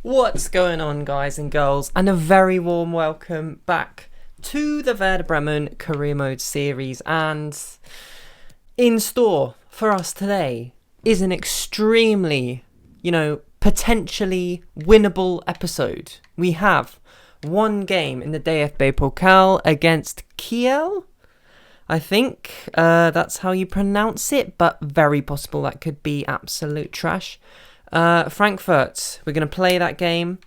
What's going on, guys and girls, and a very warm welcome back to the Werder Bremen Career Mode series. And in store for us today is an extremely, potentially winnable episode. We have one game in the dfb-pokal against Kiel. I think that's how you pronounce it, but very possible that could be absolute trash. Frankfurt, we're going to play that game.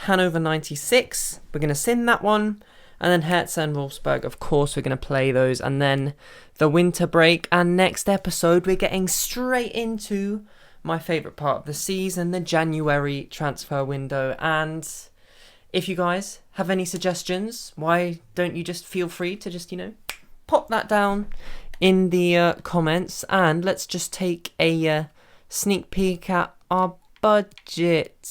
Hannover 96, we're going to sim that one. And then Hertha and Wolfsburg, of course, we're going to play those. And then the winter break. And next episode, we're getting straight into my favourite part of the season, the January transfer window. And if you guys have any suggestions, why don't you just feel free to just, pop that down in the comments. And let's just take a sneak peek at our budget,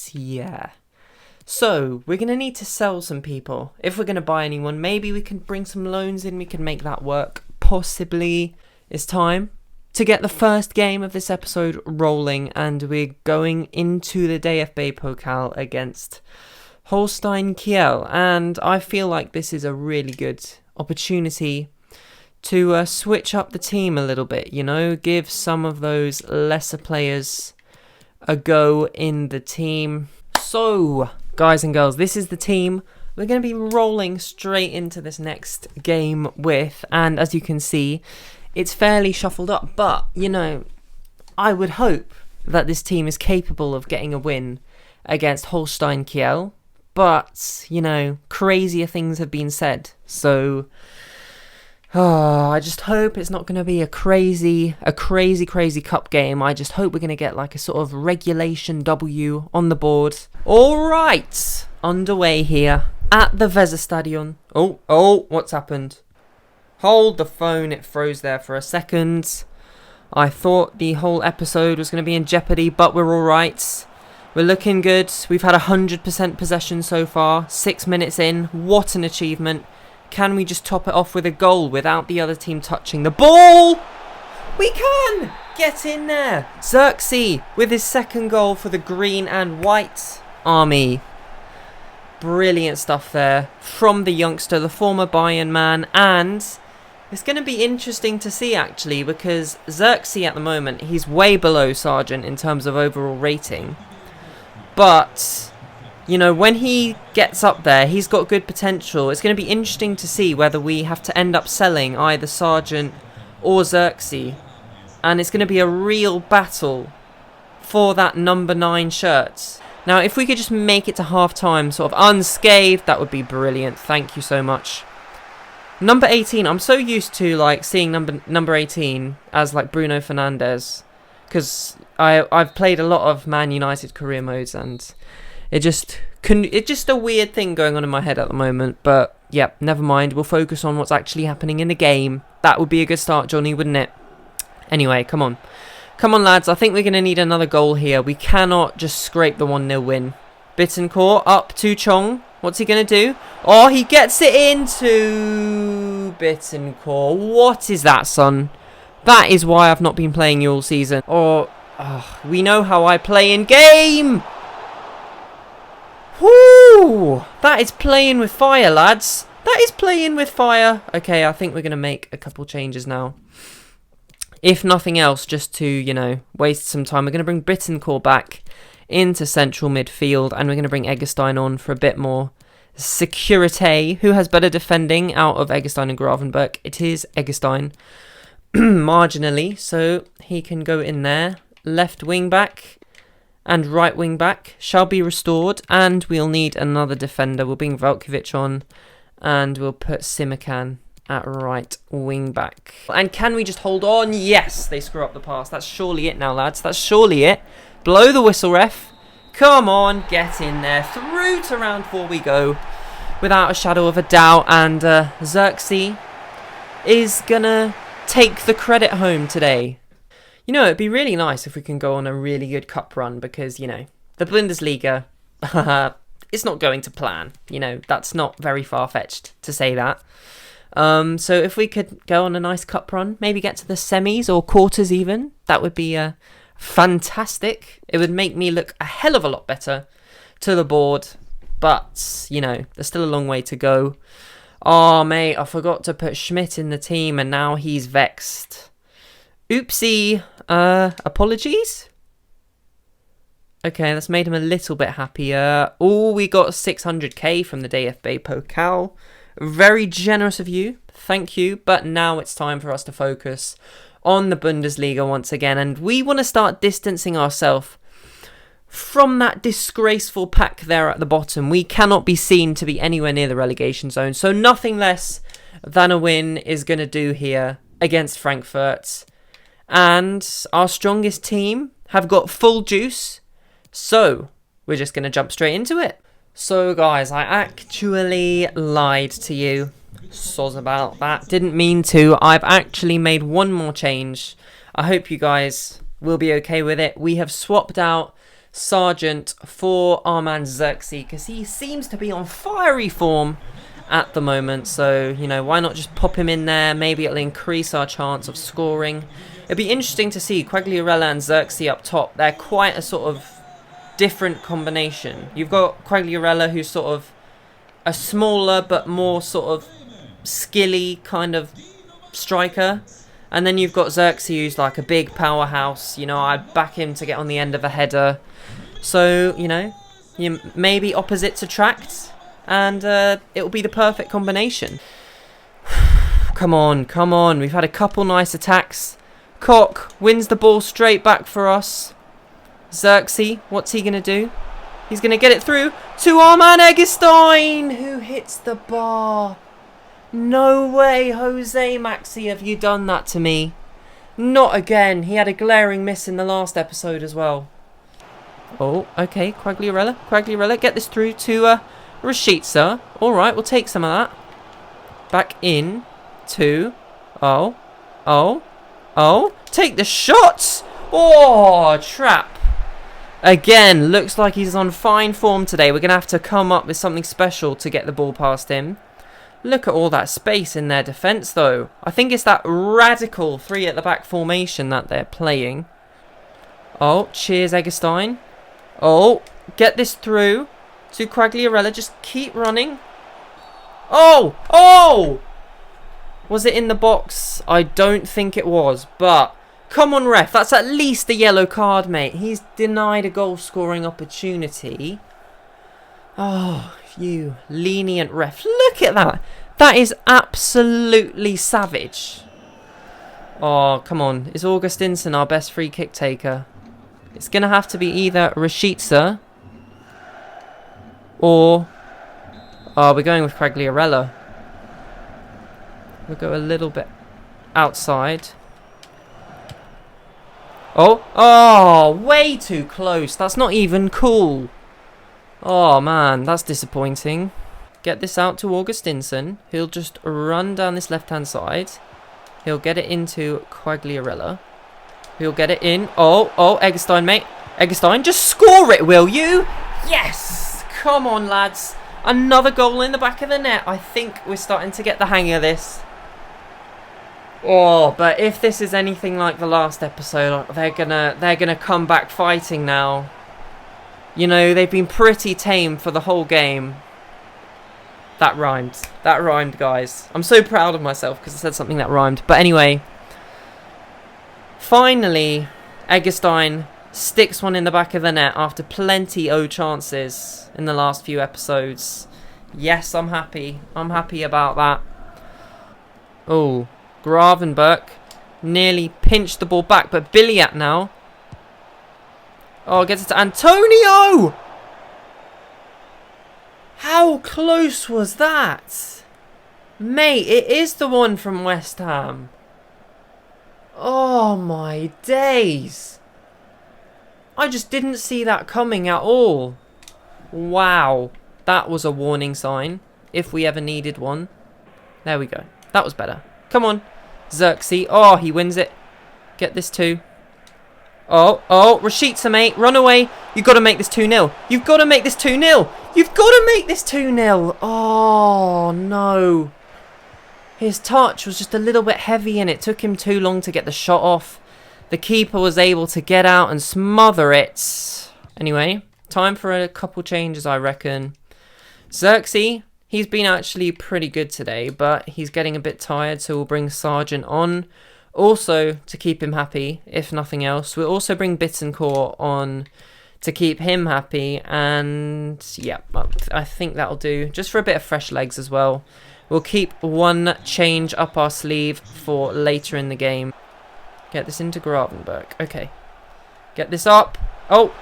So, we're going to need to sell some people. If we're going to buy anyone, maybe we can bring some loans in, we can make that work. Possibly. It's time to get the first game of this episode rolling, and we're going into the dfb-pokal against Holstein Kiel. And I feel like this is a really good opportunity to switch up the team a little bit, give some of those lesser players a go in the team. So, guys and girls, this is the team we're going to be rolling straight into this next game with. And as you can see, it's fairly shuffled up. But, I would hope that this team is capable of getting a win against Holstein Kiel. But, crazier things have been said. So I just hope it's not going to be a crazy cup game. I just hope we're going to get like a sort of regulation W on the board. All right, underway here at the Weserstadion. Oh, what's happened? Hold the phone, it froze there for a second. I thought the whole episode was going to be in jeopardy, but we're all right. We're looking good. We've had 100% possession so far. 6 minutes in. What an achievement. Can we just top it off with a goal without the other team touching the ball? We can! Get in there! Xerxes with his second goal for the green and white army. Brilliant stuff there from the youngster, the former Bayern man. And it's going to be interesting to see, actually, because Xerxes at the moment, he's way below Sargent in terms of overall rating. But when he gets up there, he's got good potential. It's going to be interesting to see whether we have to end up selling either Sargent or Xerxes. And it's going to be a real battle for that number 9 shirt. Now, if we could just make it to half-time sort of unscathed, that would be brilliant. Thank you so much. Number 18, I'm so used to seeing number 18 as Bruno Fernandes. Because I've played a lot of Man United career modes, and it's just a weird thing going on in my head at the moment. But yeah, never mind. We'll focus on what's actually happening in the game. That would be a good start, Johnny, wouldn't it? Anyway, come on. Come on, lads. I think we're going to need another goal here. We cannot just scrape the 1-0 win. Bittencourt up to Chong. What's he going to do? Oh, he gets it into Bittencourt. What is that, son? That is why I've not been playing you all season. We know how I play in game. Whoo! That is playing with fire, lads. That is playing with fire. Okay, I think we're going to make a couple changes now. If nothing else, just to, waste some time. We're going to bring Bittencourt back into central midfield. And we're going to bring Eggestein on for a bit more security. Who has better defending out of Eggestein and Gravenberg? It is Eggestein. Marginally. So he can go in there. Left wing back and right wing back shall be restored, and we'll need another defender. We'll bring Velkovic on, and we'll put Simakan at right wing back. And can we just hold on? Yes, they screw up the pass. That's surely it now, lads. That's surely it. Blow the whistle, ref. Come on, get in there. Through to round 4 we go, without a shadow of a doubt. And Xerxes is gonna take the credit home today. It'd be really nice if we can go on a really good cup run because, the Bundesliga, it's not going to plan. That's not very far-fetched to say that. So if we could go on a nice cup run, maybe get to the semis or quarters even, that would be fantastic. It would make me look a hell of a lot better to the board. But, you know, there's still a long way to go. Oh, mate, I forgot to put Schmidt in the team, and now he's vexed. Oopsie. Apologies? Okay, that's made him a little bit happier. Oh, we got 600k from the dfb-pokal. Very generous of you. Thank you. But now it's time for us to focus on the Bundesliga once again. And we want to start distancing ourselves from that disgraceful pack there at the bottom. We cannot be seen to be anywhere near the relegation zone. So nothing less than a win is going to do here against Frankfurt. And our strongest team have got full juice. So we're just going to jump straight into it. So guys, I actually lied to you. Soz about that. Didn't mean to. I've actually made one more change. I hope you guys will be okay with it. We have swapped out Sargent for our man Xerxes because he seems to be on fiery form at the moment. So, you know, why not just pop him in there? Maybe it'll increase our chance of scoring. It'd be interesting to see Quagliarella and Xerxes up top. They're quite a sort of different combination. You've got Quagliarella, who's sort of a smaller but more sort of skilly kind of striker, and then you've got Xerxes, who's like a big powerhouse. You know, I'd back him to get on the end of a header. So, you know, maybe opposites attract, and it will be the perfect combination. Come on, come on. We've had a couple nice attacks. Koch wins the ball straight back for us. Xerxes, what's he going to do? He's going to get it through to our man Eggestein, who hits the bar. No way, Jose Maxi, have you done that to me? Not again. He had a glaring miss in the last episode as well. Oh, okay, Quagliarella, get this through to Rashica. All right, we'll take some of that. Back in to... Oh, take the shots. Oh, trap. Again, looks like he's on fine form today. We're going to have to come up with something special to get the ball past him. Look at all that space in their defence, though. I think it's that radical three at the back formation that they're playing. Oh, cheers, Eggestein. Oh, get this through to Quagliarella. Just keep running. Oh! Was it in the box? I don't think it was, but... Come on, ref. That's at least a yellow card, mate. He's denied a goal-scoring opportunity. Oh, you lenient ref. Look at that. That is absolutely savage. Oh, come on. Is Augustinsson our best free kick taker? It's going to have to be either Rashica or... Oh, we're going with Quagliarella. We'll go a little bit outside. Oh, way too close. That's not even cool. Oh, man, that's disappointing. Get this out to Augustinsson. He'll just run down this left-hand side. He'll get it into Quagliarella. He'll get it in. Oh, Eggestein, mate. Eggestein, just score it, will you? Yes! Come on, lads. Another goal in the back of the net. I think we're starting to get the hang of this. Oh, but if this is anything like the last episode, they're gonna come back fighting now. You know, they've been pretty tame for the whole game. That rhymed. That rhymed, guys. I'm so proud of myself because I said something that rhymed. But anyway, finally, Eggestein sticks one in the back of the net after plenty of chances in the last few episodes. Yes, I'm happy. I'm happy about that. Oh. Gravenberch nearly pinched the ball back, but Billiat now. Oh, gets it to Antonio! How close was that? Mate, it is the one from West Ham. Oh my days. I just didn't see that coming at all. Wow. That was a warning sign, if we ever needed one. There we go. That was better. Come on, Xerxes. Oh, he wins it. Get this too. Oh, Rashica, mate. Run away. You've got to make this 2-0. You've got to make this 2-0. You've got to make this 2-0. Oh, no. His touch was just a little bit heavy and it took him too long to get the shot off. The keeper was able to get out and smother it. Anyway, Time for a couple changes, I reckon. Xerxes, he's been actually pretty good today, but he's getting a bit tired, so we'll bring Sargent on. Also, to keep him happy, if nothing else, we'll also bring Bittencourt on to keep him happy. And yeah, I think that'll do. Just for a bit of fresh legs as well. We'll keep one change up our sleeve for later in the game. Get this into Gravenberg. Okay. Get this up. Oh,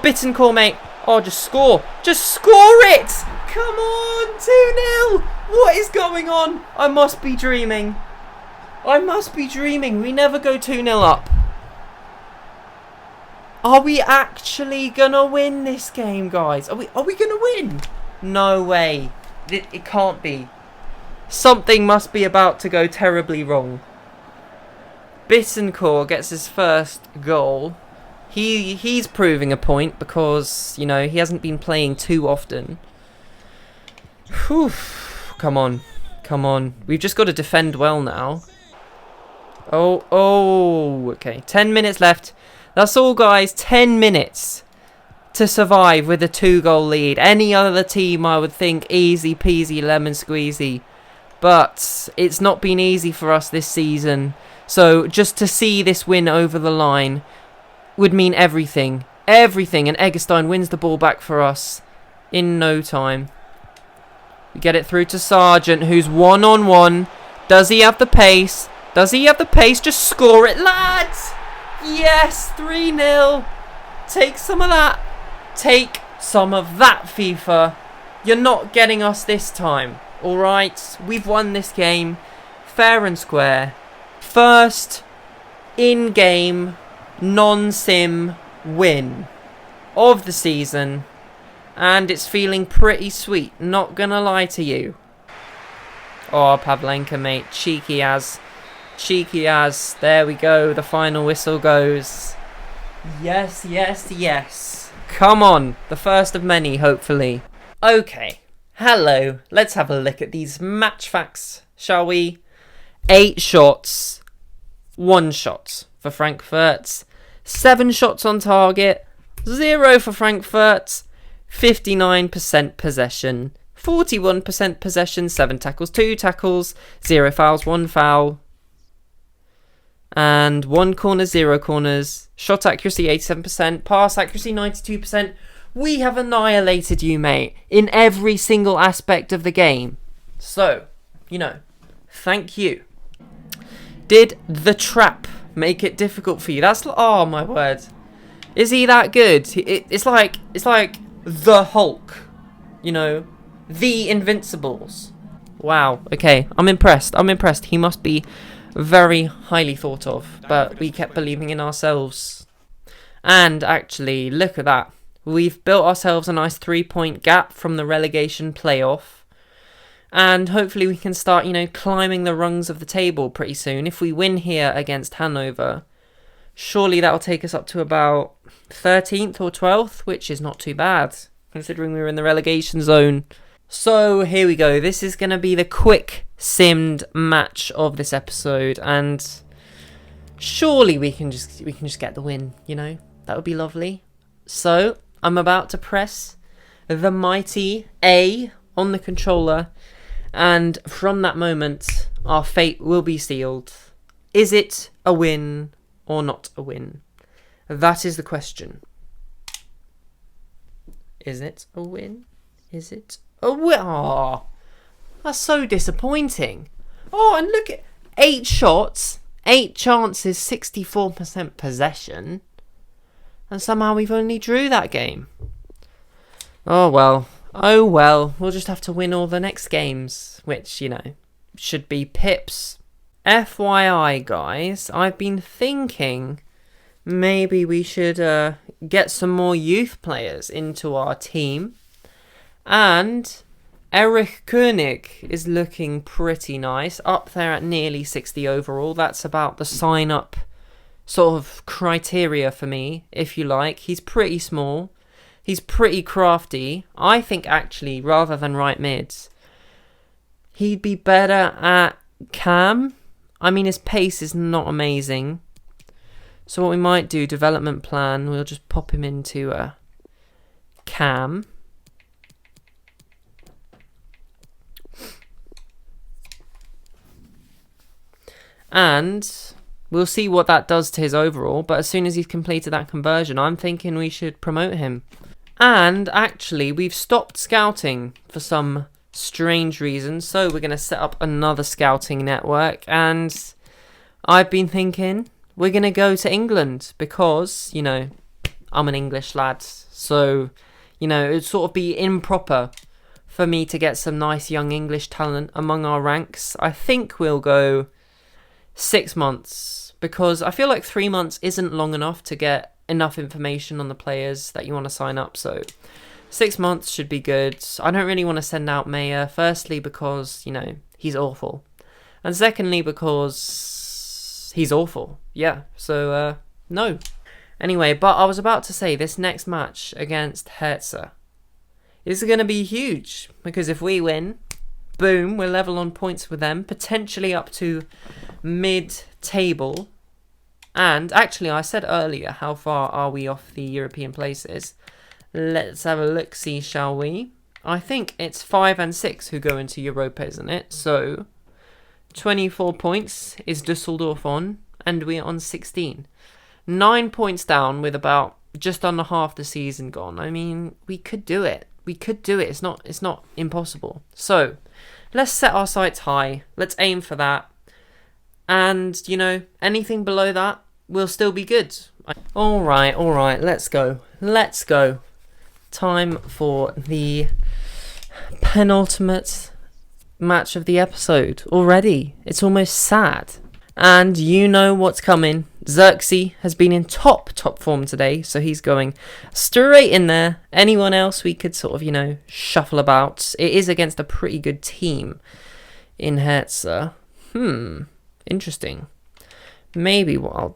Bittencourt, mate. Oh, just score. Just score it. Come on, 2-0. What is going on? I must be dreaming. We never go 2-0 up. Are we actually gonna win this game, guys? Are we gonna win? No way. It can't be. Something must be about to go terribly wrong. Bittencourt gets his first goal. He's proving a point because, you know, he hasn't been playing too often. Whew. Come on. We've just got to defend well now. Oh, okay. 10 minutes left. That's all, guys. 10 minutes to survive with a 2-goal lead. Any other team, I would think, easy peasy lemon squeezy. But it's not been easy for us this season. So just to see this win over the line would mean everything. Everything. And Eggestein wins the ball back for us in no time. We get it through to Sargent, who's one-on-one. Does he have the pace? Just score it, lads! Yes, 3-0. Take some of that. Take some of that, FIFA. You're not getting us this time. Alright, we've won this game fair and square. First in-game non-sim win of the season. And it's feeling pretty sweet, not gonna lie to you. Oh, Pavlenka, mate. Cheeky as. There we go. The final whistle goes. Yes. Come on. The first of many, hopefully. Okay. Hello. Let's have a look at these match facts, shall we? 8 shots. 1 shot for Frankfurt. 7 shots on target. 0 for Frankfurt. 59% possession. 41% possession. 7 tackles, 2 tackles. 0 fouls, 1 foul. And 1 corner, 0 corners. Shot accuracy 87%. Pass accuracy 92%. We have annihilated you, mate, in every single aspect of the game. So, you know, thank you. Did the trap make it difficult for you? That's, oh my word. Is he that good? It's like the Hulk, you know, the Invincibles. Wow. Okay, I'm impressed. He must be very highly thought of, but we kept believing in ourselves. And actually, look at that. We've built ourselves a nice 3-point gap from the relegation playoff. And hopefully we can start, you know, climbing the rungs of the table pretty soon. If we win here against Hanover, surely that'll take us up to about 13th or 12th, which is not too bad, considering we were in the relegation zone. So here we go. This is going to be the quick simmed match of this episode, and surely we can just get the win, you know? That would be lovely. So I'm about to press the mighty A on the controller, and from that moment our fate will be sealed. Is it a win or not a win? That is the question. Is it a win? Is it a win? Oh, that's so disappointing. Oh, and look at 8 shots, 8 chances, 64% possession. And somehow we've only drew that game. Oh well. We'll just have to win all the next games, which, you know, should be pips. FYI, guys, I've been thinking maybe we should get some more youth players into our team. And Erich König is looking pretty nice, up there at nearly 60 overall. That's about the sign-up sort of criteria for me, if you like. He's pretty small. He's pretty crafty. I think, actually, rather than right mids, he'd be better at cam. I mean, his pace is not amazing. So what we might do, development plan, we'll just pop him into Cam. And we'll see what that does to his overall. But as soon as he's completed that conversion, I'm thinking we should promote him. And actually, we've stopped scouting for some strange reason. So we're going to set up another scouting network. And I've been thinking we're going to go to England because, you know, I'm an English lad. So, you know, it'd sort of be improper for me to get some nice young English talent among our ranks. I think we'll go 6 months because I feel like 3 months isn't long enough to get enough information on the players that you want to sign up. So 6 months should be good. I don't really want to send out Mayer. Firstly, because, you know, he's awful. And secondly, because he's awful. Yeah, so no. Anyway, but I was about to say this next match against Hertha is going to be huge because if we win, boom, we're level on points with them, potentially up to mid-table. And actually, I said earlier, how far are we off the European places? Let's have a look-see, shall we? I think it's 5 and 6 who go into Europa, isn't it? So 24 points is Dusseldorf on, and we're on 16. 9 points down with about just under half the season gone. I mean, we could do it. We could do it. It's not impossible. So let's set our sights high. Let's aim for that. And, you know, anything below that will still be good. All right. Let's go. Time for the penultimate match of the episode already. It's almost sad. And you know what's coming. Xerxes has been in top form today, so he's going straight in there. Anyone else we could sort of, you know, shuffle about. It is against a pretty good team in Hertha. Interesting. Maybe what I'll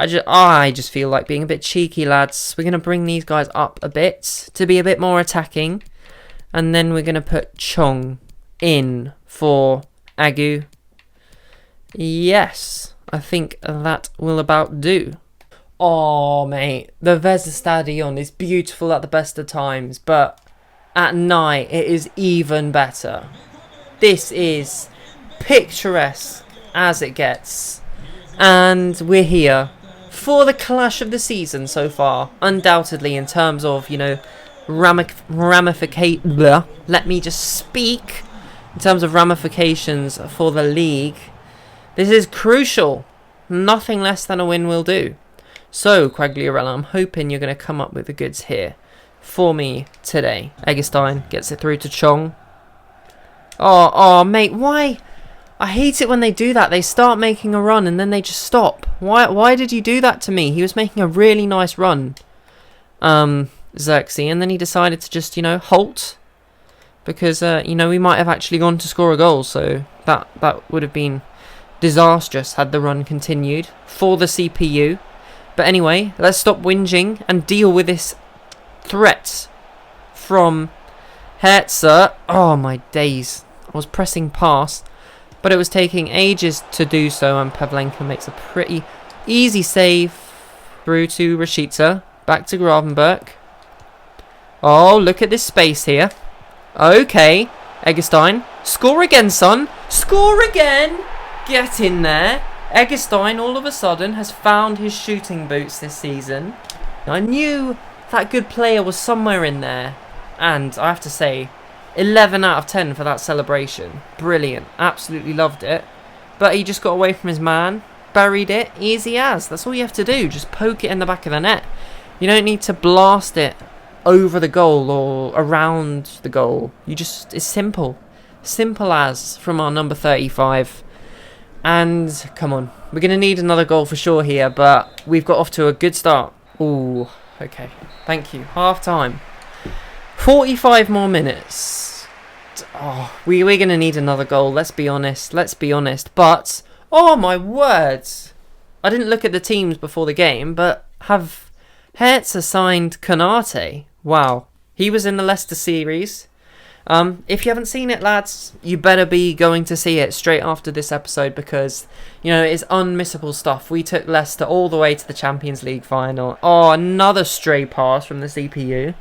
do... I just feel like being a bit cheeky, lads. We're going to bring these guys up a bit to be a bit more attacking. And then we're going to put Chong in for Agu. Yes, I think that will about do. Oh, mate, the Weserstadion is beautiful at the best of times, but at night it is even better. This is picturesque as it gets. And we're here for the clash of the season so far, undoubtedly in terms of, you know, let me just speak. In terms of ramifications for the league, this is crucial. Nothing less than a win will do. So, Quagliarella, I'm hoping you're going to come up with the goods here for me today. Eggestein gets it through to Chong. Oh, mate, why? I hate it when they do that. They start making a run and then they just stop. Why did you do that to me? He was making a really nice run, Xerxes, and then he decided to just, you know, halt. Because, you know, we might have actually gone to score a goal, so that would have been disastrous had the run continued for the CPU. But anyway, let's stop whinging and deal with this threat from Hertha. Oh, my days. I was pressing pass, but it was taking ages to do so, and Pavlenka makes a pretty easy save through to Rashica. Back to Gravenberg. Oh, look at this space here. Okay, Eggestein. Score again, son. Score again. Get in there. Eggestein all of a sudden has found his shooting boots this season. I knew that good player was somewhere in there. And I have to say, 11 out of 10 for that celebration. Brilliant. Absolutely loved it. But he just got away from his man. Buried it. Easy as. That's all you have to do. Just poke it in the back of the net. You don't need to blast it over the goal or around the goal. It's simple. Simple as from our number 35. And come on, we're going to need another goal for sure here, but we've got off to a good start. Ooh, okay. Thank you. Half time. 45 more minutes. Oh, we're going to need another goal. Let's be honest. But, oh my words. I didn't look at the teams before the game, but have Hertha signed Konate? Wow. He was in the Leicester series. If you haven't seen it, lads, you better be going to see it straight after this episode because, you know, it's unmissable stuff. We took Leicester all the way to the Champions League final. Oh, another stray pass from the CPU.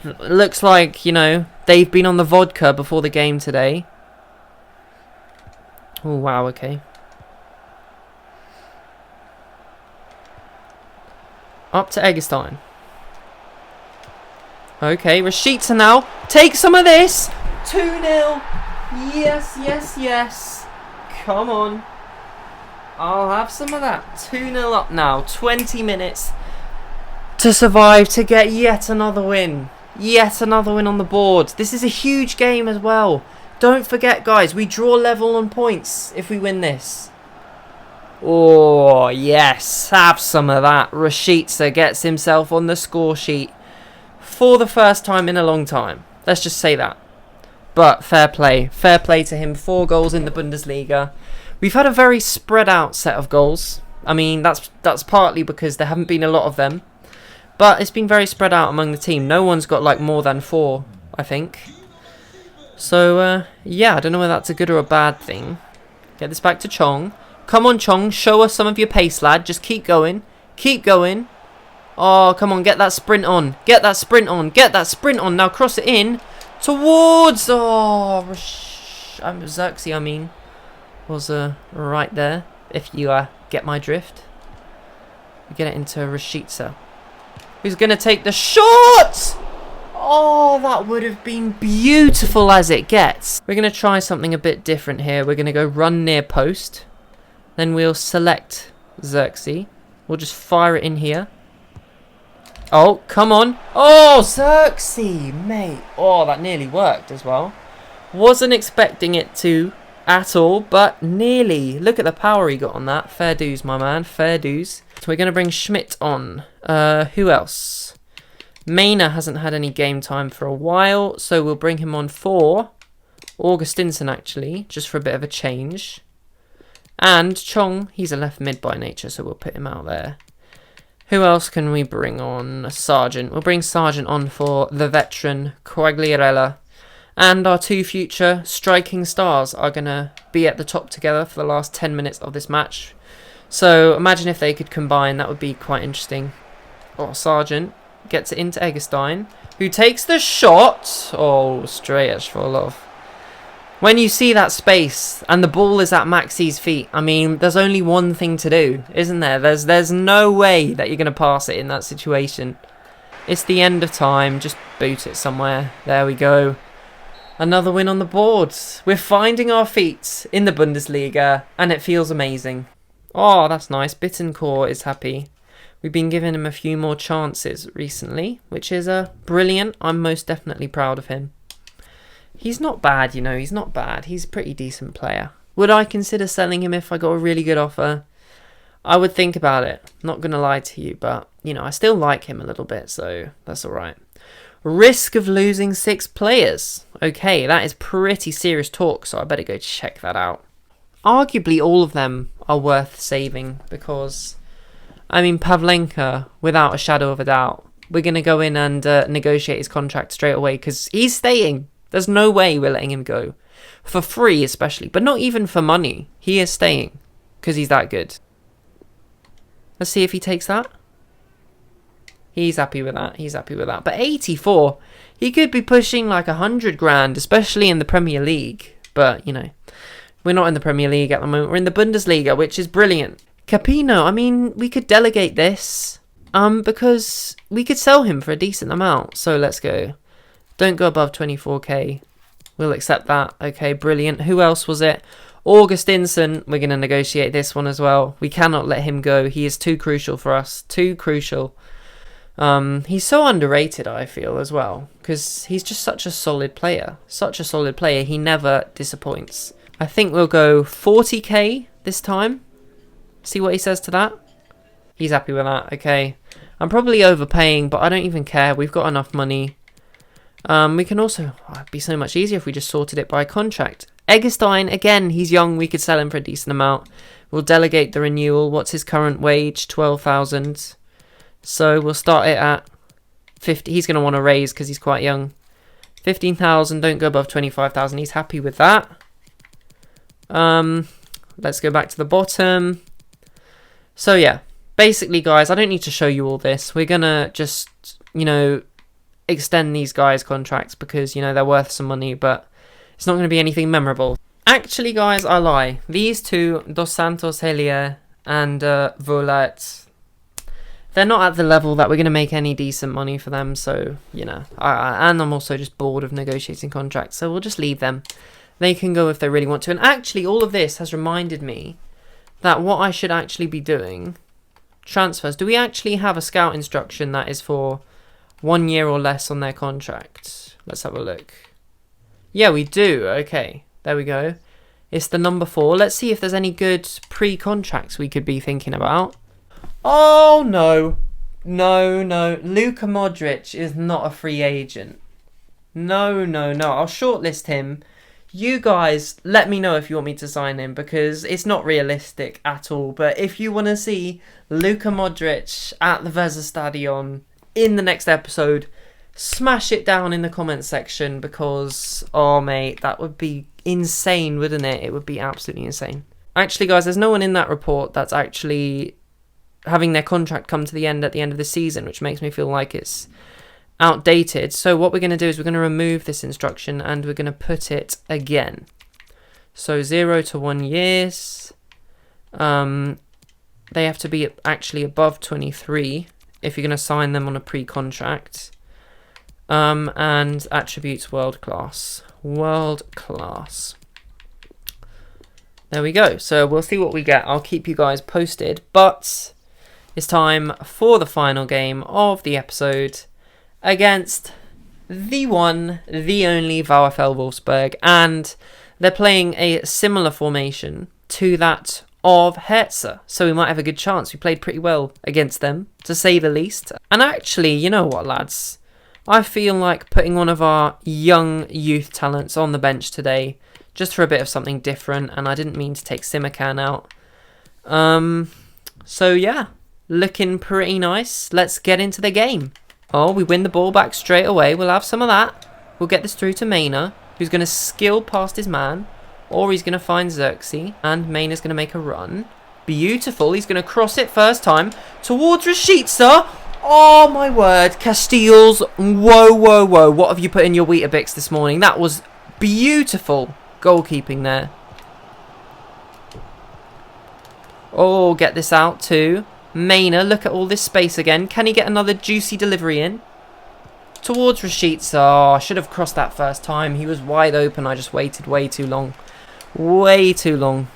Looks like, you know, they've been on the vodka before the game today. Oh, wow, okay. Up to Eggestein. Okay, Rashica now. Take some of this. 2-0. Yes, yes, yes. Come on. I'll have some of that. 2-0 up now. 20 minutes to survive to get yet another win. Yet another win on the board. This is a huge game as well. Don't forget, guys, we draw level on points if we win this. Oh, yes. Have some of that. Rashica gets himself on the score sheet for the first time in a long time. Let's just say that. But fair play. Fair play to him. 4 goals in the Bundesliga. We've had a very spread out set of goals. I mean, that's partly because there haven't been a lot of them. But it's been very spread out among the team. No one's got like more than 4, I think. So, yeah, I don't know whether that's a good or a bad thing. Get this back to Chong. Come on, Chong. Show us some of your pace, lad. Just keep going. Keep going. Oh, come on. Get that sprint on. Get that sprint on. Get that sprint on. Now cross it in towards... Oh, Xerxes, I mean, was right there, if you get my drift. We get it into Rashica, who's going to take the shot! Oh, that would have been beautiful as it gets. We're going to try something a bit different here. We're going to go run near post. Then we'll select Xerxes. We'll just fire it in here. Oh, come on. Oh, Xerxes, mate. Oh, that nearly worked as well. Wasn't expecting it to at all, but nearly. Look at the power he got on that. Fair dues, my man. Fair dues. So we're going to bring Schmidt on. Who else? Maina hasn't had any game time for a while, so we'll bring him on for Augustinsson, actually, just for a bit of a change. And Chong, he's a left mid by nature, so we'll put him out there. Who else can we bring on? Sargent. We'll bring Sargent on for the veteran Quagliarella. And our 2 future striking stars are going to be at the top together for the last 10 minutes of this match. So imagine if they could combine, that would be quite interesting. Oh, Sargent gets it into Eggestein, who takes the shot. Oh, straight full of. When you see that space and the ball is at Maxi's feet, I mean, there's only one thing to do, isn't there? There's no way that you're going to pass it in that situation. It's the end of time. Just boot it somewhere. There we go. Another win on the board. We're finding our feet in the Bundesliga, and it feels amazing. Oh, that's nice. Bittencourt is happy. We've been giving him a few more chances recently, which is brilliant. I'm most definitely proud of him. He's not bad, you know. He's not bad. He's a pretty decent player. Would I consider selling him if I got a really good offer? I would think about it. Not going to lie to you, but, you know, I still like him a little bit, so that's all right. Risk of losing 6 players. Okay, that is pretty serious talk, so I better go check that out. Arguably, all of them are worth saving because, I mean, Pavlenka, without a shadow of a doubt, we're going to go in and negotiate his contract straight away because he's staying. There's no way we're letting him go. For free, especially, but not even for money. He is staying because he's that good. Let's see if he takes that. He's happy with that. He's happy with that. But 84, he could be pushing like 100 grand, especially in the Premier League. But, you know, we're not in the Premier League at the moment. We're in the Bundesliga, which is brilliant. Capino, I mean, we could delegate this because we could sell him for a decent amount. So let's go. Don't go above 24k. We'll accept that. Okay, brilliant. Who else was it? Augustinsson. We're going to negotiate this one as well. We cannot let him go. He is too crucial for us. Too crucial. He's so underrated, I feel, as well, because he's just such a solid player. Such a solid player. He never disappoints. I think we'll go 40k this time. See what he says to that. He's happy with that. Okay. I'm probably overpaying, but I don't even care. We've got enough money. We can also... Oh, it'd be so much easier if we just sorted it by contract. Eggestein, again, he's young. We could sell him for a decent amount. We'll delegate the renewal. What's his current wage? 12,000. So we'll start it at 50. He's going to want to raise because he's quite young. 15,000. Don't go above 25,000. He's happy with that. Let's go back to the bottom. So yeah, basically, guys, I don't need to show you all this. We're going to just, you know, extend these guys' contracts because, you know, they're worth some money, but it's not going to be anything memorable. Actually, guys, I lie. These two, Dos Santos Helier and Volat, they're not at the level that we're going to make any decent money for them. So, you know, and I'm also just bored of negotiating contracts. So we'll just leave them. They can go if they really want to. And actually, all of this has reminded me that what I should actually be doing, transfers. Do we actually have a scout instruction that is for 1 year or less on their contract? Let's have a look. Yeah, we do. Okay, there we go. It's the number 4. Let's see if there's any good pre-contracts we could be thinking about. Oh, no. No. Luka Modric is not a free agent. No. I'll shortlist him. You guys, let me know if you want me to sign him, because it's not realistic at all. But if you want to see Luka Modric at the Weserstadion in the next episode, smash it down in the comments section, because, oh mate, that would be insane, wouldn't it? It would be absolutely insane. Actually, guys, there's no one in that report that's actually having their contract come to the end at the end of the season, which makes me feel like it's outdated. So what we're going to do is we're going to remove this instruction and we're going to put it again. So 0 to 1 years. They have to be actually above 23 if you're going to sign them on a pre-contract. And attributes world class. World class. There we go. So we'll see what we get. I'll keep you guys posted. But it's time for the final game of the episode against the one, the only VfL Wolfsburg. And they're playing a similar formation to that of Hertha. So we might have a good chance. We played pretty well against them, to say the least. And actually, you know what, lads? I feel like putting one of our young youth talents on the bench today, just for a bit of something different. And I didn't mean to take Simakan out. So yeah, looking pretty nice. Let's get into the game. Oh, we win the ball back straight away. We'll have some of that. We'll get this through to Maina, who's going to skill past his man. Or he's going to find Xerxes. And Maina's going to make a run. Beautiful. He's going to cross it first time towards Rashica. Oh, my word. Castiles. Whoa. What have you put in your Weetabix this morning? That was beautiful goalkeeping there. Oh, get this out too. Maina, look at all this space again. Can he get another juicy delivery in? Towards Rashica. Oh, I should have crossed that first time. He was wide open. I just waited way too long. Way too long.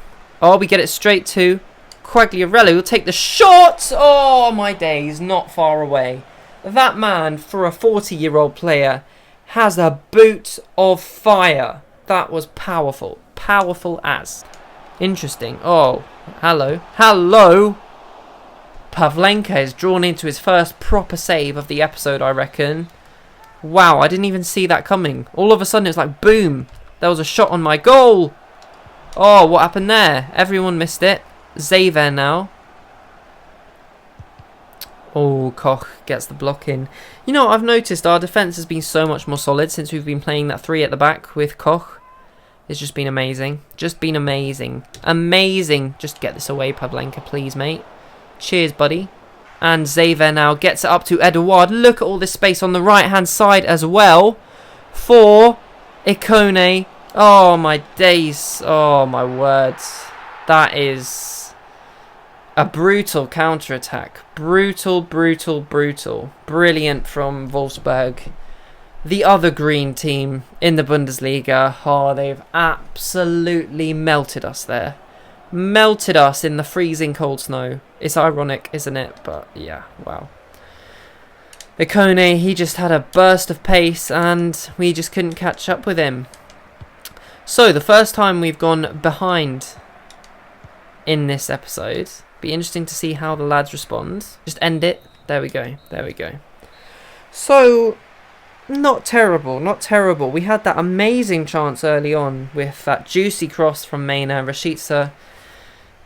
Oh, we get it straight to Quagliarella. He'll take the shot. Oh, my days. Not far away. That man, for a 40-year-old player, has a boot of fire. That was powerful. Powerful as. Interesting. Oh, hello. Pavlenka is drawn into his first proper save of the episode, I reckon. Wow, I didn't even see that coming. All of a sudden, it was like, boom. There was a shot on my goal. Oh, what happened there? Everyone missed it. Xaver now. Oh, Koch gets the block in. You know, I've noticed our defence has been so much more solid since we've been playing that 3 at the back with Koch. It's just been amazing. Just been amazing. Amazing. Just get this away, Pavlenka, please, mate. Cheers, buddy. And Xaver now gets it up to Eduard. Look at all this space on the right-hand side as well. For Ikone. Oh, my days. Oh, my words. That is a brutal counter-attack. Brutal. Brilliant from Wolfsburg. The other green team in the Bundesliga. Oh, they've absolutely melted us there. Melted us in the freezing cold snow. It's ironic, isn't it? But yeah, wow. Ikone, he just had a burst of pace and we just couldn't catch up with him. So, the first time we've gone behind in this episode. Be interesting to see how the lads respond. Just end it. There we go. So, not terrible. We had that amazing chance early on with that juicy cross from Maina. Rashica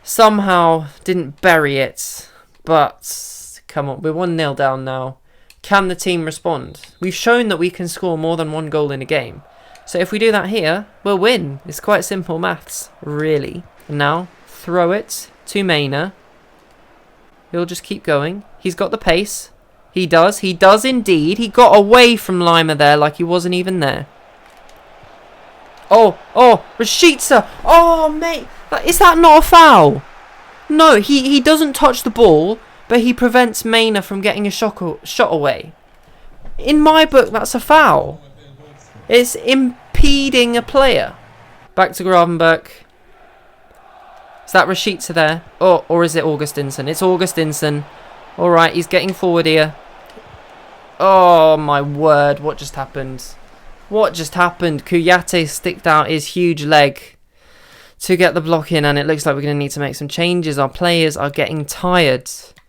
somehow didn't bury it, but come on, we're 1-0 down now. Can the team respond? We've shown that we can score more than 1 goal in a game. So if we do that here, we'll win. It's quite simple maths, really. And now, throw it to Maina. He'll just keep going. He's got the pace. He does indeed. He got away from Lima there like he wasn't even there. Oh, Rashica. Oh, mate. Is that not a foul? No, he doesn't touch the ball, but he prevents Maina from getting a shot away. In my book, that's a foul. It's impeding a player. Back to Gravenberch. Is that Rashica there? Or is it Augustinsson? It's Augustinsson. Alright, he's getting forward here. Oh, my word. What just happened? What just happened? Kouyaté sticked out his huge leg to get the block in, and it looks like we're going to need to make some changes. Our players are getting tired. So,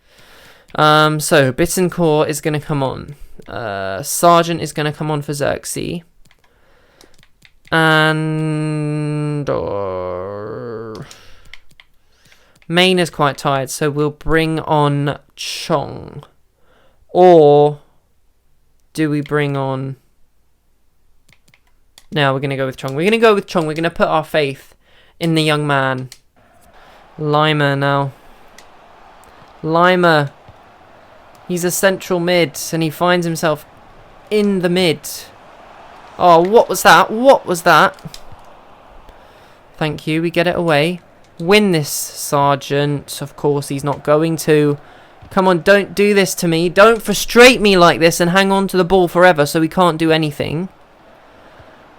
Bittencourt is going to come on. Sargent is going to come on for Xerxes. And... Main is quite tired, so we'll bring on Chong. Or do we bring on... No, we're going to go with Chong. We're going to go with Chong. We're going to put our faith in the young man. Lima now. Lima. He's a central mid, and he finds himself in the mid. Oh, what was that? What was that? Thank you. We get it away. Win this, Sargent. Of course, he's not going to. Come on, don't do this to me. Don't frustrate me like this and hang on to the ball forever so we can't do anything.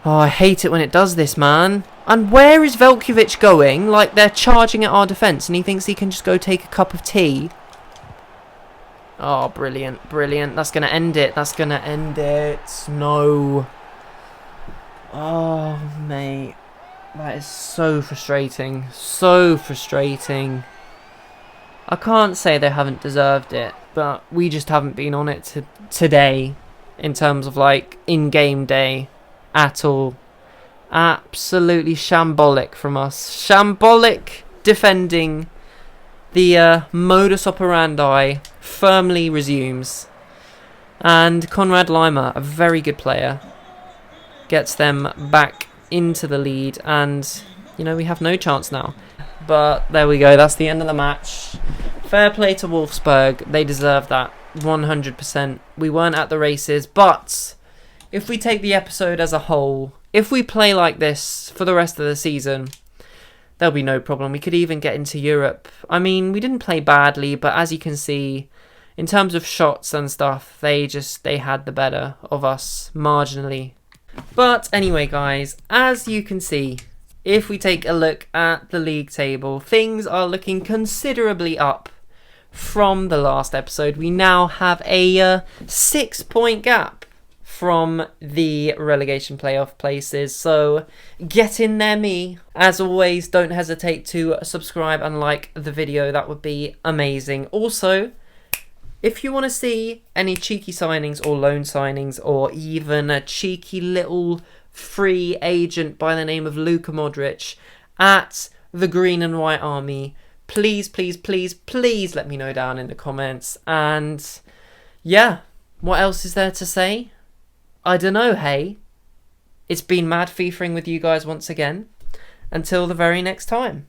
Oh, I hate it when it does this, man. And where is Veljkovic going? Like, they're charging at our defence and he thinks he can just go take a cup of tea. Oh, brilliant, brilliant. That's going to end it. That's going to end it. No. Oh, mate. That is so frustrating. So frustrating. I can't say they haven't deserved it, but we just haven't been on it today in terms of, like, in-game day at all. Absolutely shambolic from us. Shambolic defending. The modus operandi firmly resumes. And Konrad Lima, a very good player, gets them back into the lead. And, you know, we have no chance now. But there we go. That's the end of the match. Fair play to Wolfsburg. They deserve that 100%. We weren't at the races. But if we take the episode as a whole, if we play like this for the rest of the season, there'll be no problem. We could even get into Europe. I mean, we didn't play badly, but as you can see, in terms of shots and stuff, they had the better of us marginally. But anyway, guys, as you can see, if we take a look at the league table, things are looking considerably up from the last episode. We now have a 6-point gap from the relegation playoff places, so get in there, me. As always, don't hesitate to subscribe and like the video. That would be amazing. Also, if you want to see any cheeky signings or loan signings, or even a cheeky little free agent by the name of Luka Modric at the Green and White Army, please, please, please, please let me know down in the comments. And yeah, what else is there to say? I don't know, hey. It's been mad FIFAing with you guys once again. Until the very next time.